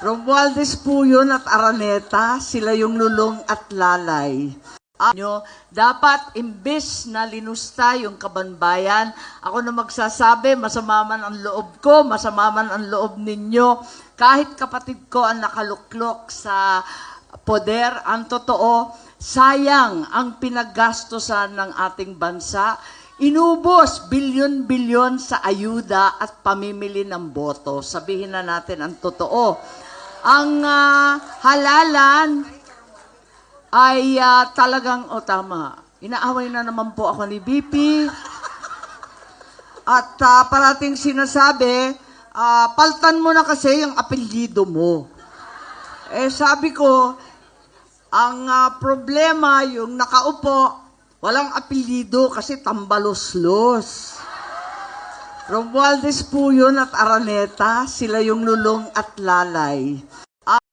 Romualdez po yun at Araneta, sila yung lulong at lalay. Dapat imbes na linusta yung kabanbayan, ako na magsasabi, masama man ang loob ko, masama man ang loob ninyo, kahit kapatid ko ang nakaluklok sa poder, ang totoo, sayang ang pinaggastosan ng ating bansa. Inubos bilyon-bilyon sa ayuda at pamimili ng boto. Sabihin na natin ang totoo. Ang halalan ay talagang, tama, inaaway na naman po ako ni BP. At parating sinasabi, paltan mo na kasi yung apelyido mo. Sabi ko, ang problema, yung nakaupo, walang apelyido kasi tambalos-los. Romualdez po yun at Araneta, sila yung lulong at lalay.